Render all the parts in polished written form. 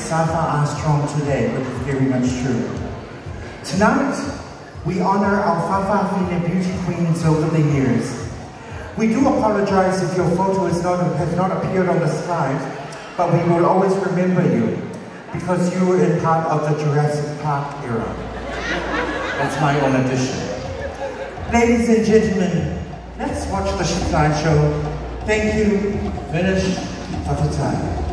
Safa Armstrong today, but it's very much true. Tonight, we honor our Fa'afafine beauty queens over the years. We do apologize if your photo has not appeared on the slide, but we will always remember you because you were in part of the Jurassic Park era. That's my own addition. Ladies and gentlemen, let's watch the slideshow. Thank you. Finish. Tauvaga.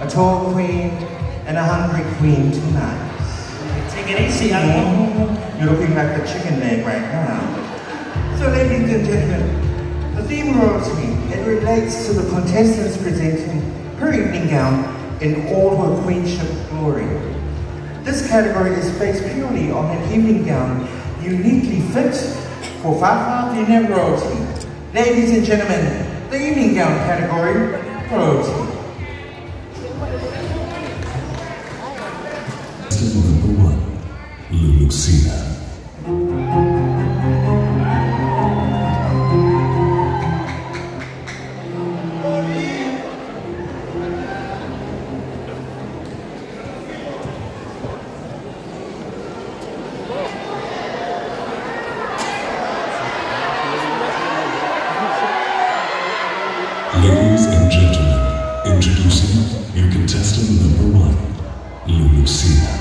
Tall queen and a hungry queen tonight. Take it easy, Uncle. You're looking like a chicken leg right now. So ladies and gentlemen, the theme royalty, it relates to the contestants presenting her evening gown in all her queenship glory. This category is based purely on an evening gown uniquely fit for Fa'afafine royalty. Ladies and gentlemen, the evening gown category, royalty. Number 1, Lucina. Ladies and gentlemen, introducing your contestant number 1, Lucina.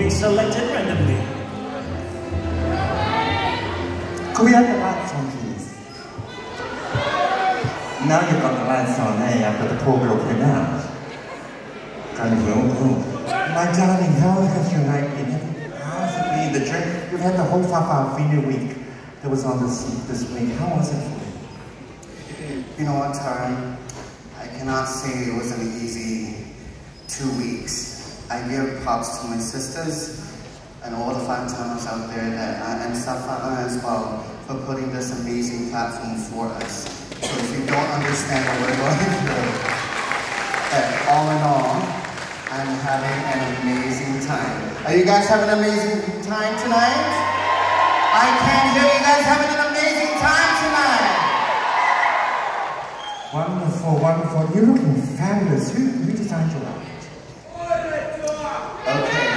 being selected randomly. Could we have the lights on, please? Now you've got the lights on, hey, after the poor girl came out. My darling, how has your night been? How's it been? The drink? You've had the whole Fa'afafine week that was on this week. How was it for you? You know what, Tara? I cannot say it was an easy 2 weeks. I give props to my sisters and all the Fantamas out there and Safa'a as well for putting this amazing platform for us. So if you don't understand what we're going through, all in all, I'm having an amazing time. Are you guys having an amazing time tonight? I can hear you guys having an amazing time tonight. Wonderful, wonderful. You're looking fabulous. Who designed your outfit? Okay.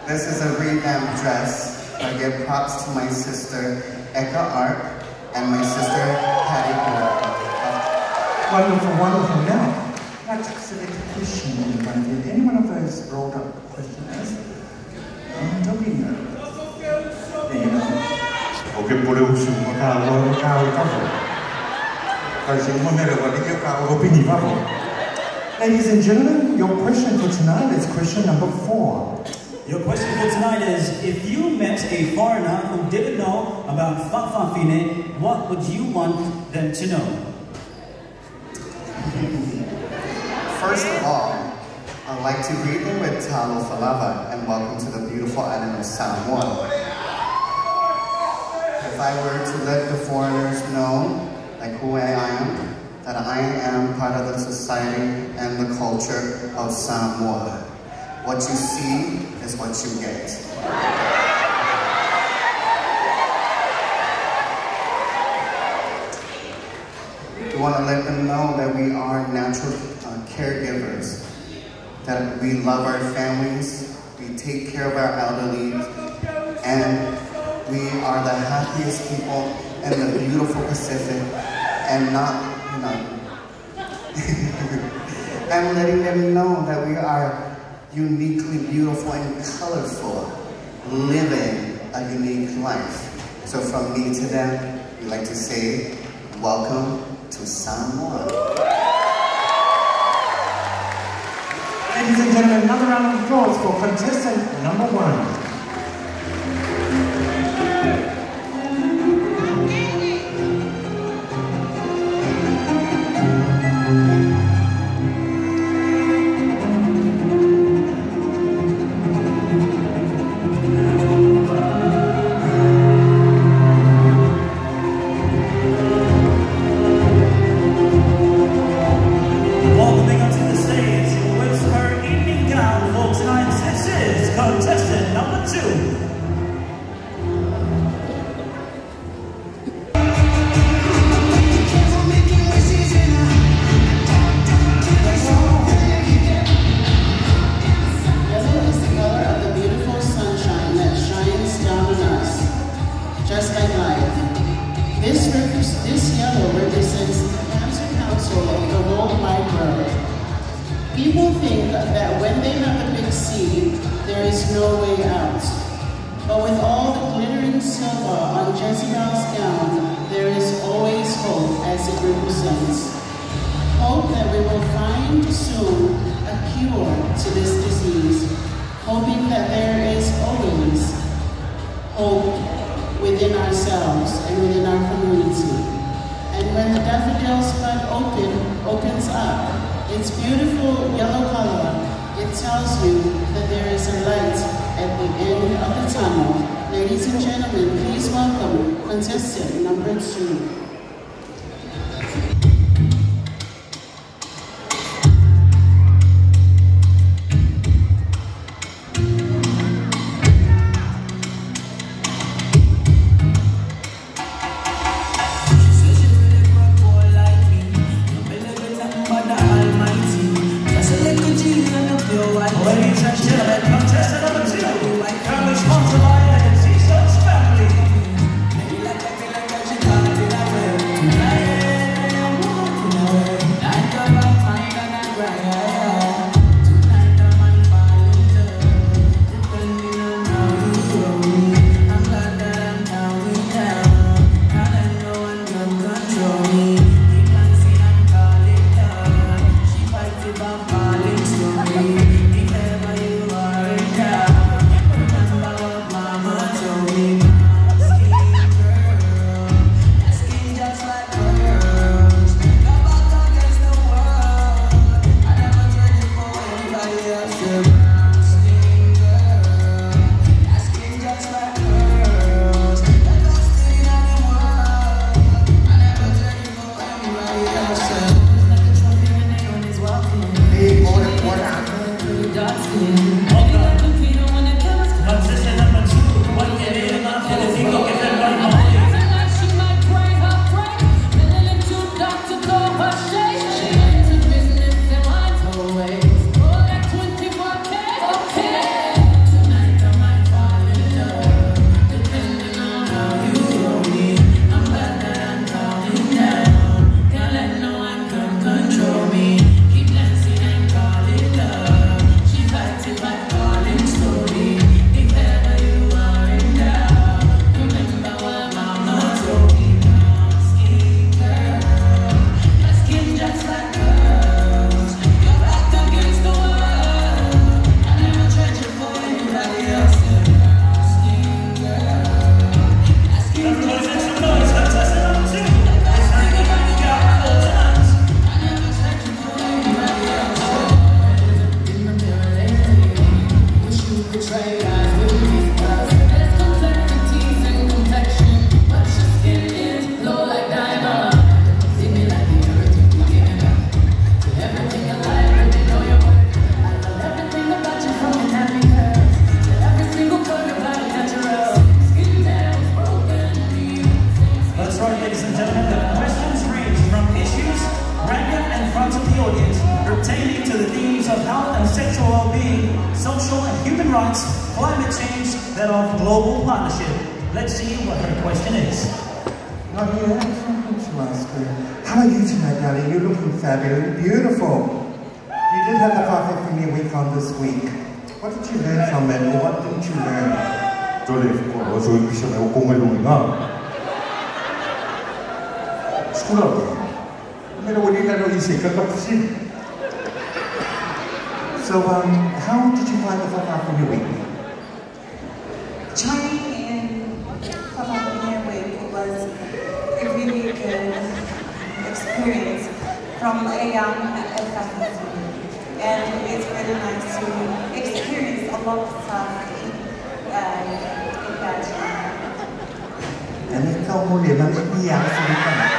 This is a revamped dress. I give props to my sister, Eka Art, and my sister, Patty Burke. Wonderful, wonderful. Now, I'd like to select a question in front of you. Any one of those rolled up questionnaires? Don't be nervous. There you go. Okay, ladies and gentlemen, your question for tonight is question number 4. Your question for tonight is, if you met a foreigner who didn't know about Fa'afafine, what would you want them to know? First of all, I'd like to greet them with Tauvaga and welcome to the beautiful island of Samoa. If I were to let the foreigners know, like who I am, that I am part of the society and the culture of Samoa. What you see is what you get. We want to let them know that we are natural caregivers, that we love our families, we take care of our elderly, and we are the happiest people in the beautiful Pacific, and and letting them know that we are uniquely beautiful and colorful, living a unique life. So from me to them, we like to say, welcome to Samoa. Ladies and gentlemen, another round of applause for contestant number 1. Contestant number 2. This yellow represents the Cancer Council of the whole wide world. People think that when they have a big C, there is no way out. But with all the glittering silver on Jezebel's gown, there is always hope as it represents. Hope that we will find soon a cure to this disease. Hoping that there is always hope within ourselves and within our community. And when the daffodil's bud opens up, its beautiful yellow color, it tells you that there is a light at the end of the tunnel. Ladies and gentlemen, please welcome contestant number 2. Ladies and gentlemen, contestant number 2, Carlos Montalaya and Cesar's family. Social and human rights, climate change, that of global partnership. Let's see what her question is. Oh yeah, I just wanted to ask her. How are you tonight, darling? You're looking fabulous, beautiful. You did have the Fafafine week on this week. What did you learn from it, or what didn't you learn? So, how did you find the Fafafine week? Joining in Tauvaga week was a really good experience from a young Fafafine, and it's really nice to experience a lot of stuff in Pageant. And it's so cool, man. It's me, I'm so happy.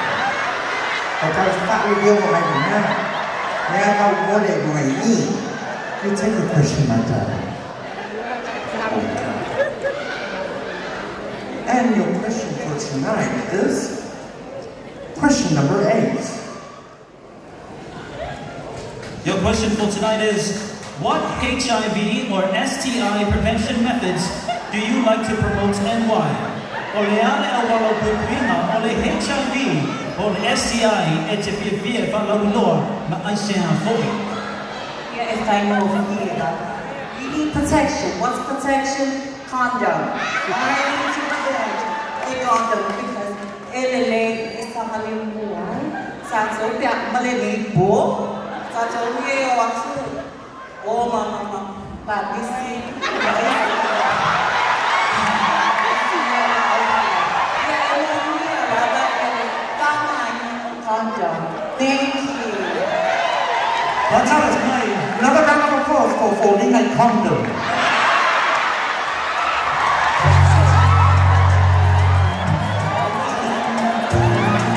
But I was not revealed by the man. Now I want it by me. You take a question, my darling. And your question for tonight is question number 8. Your question for tonight is, what HIV or STI prevention methods do you like to promote and why? Oleale awalo pupuina ole HIV or STI etipivie falauloa ma'aisea foi. If I know here, you need protection. What's protection? Condom. I need to protect a condom because LLA is a malimbuan. Sato piak malilibo. Sato hiyo wasu. Oh mama, babisi. Condom. Thank you. Another round of applause for folding a condom.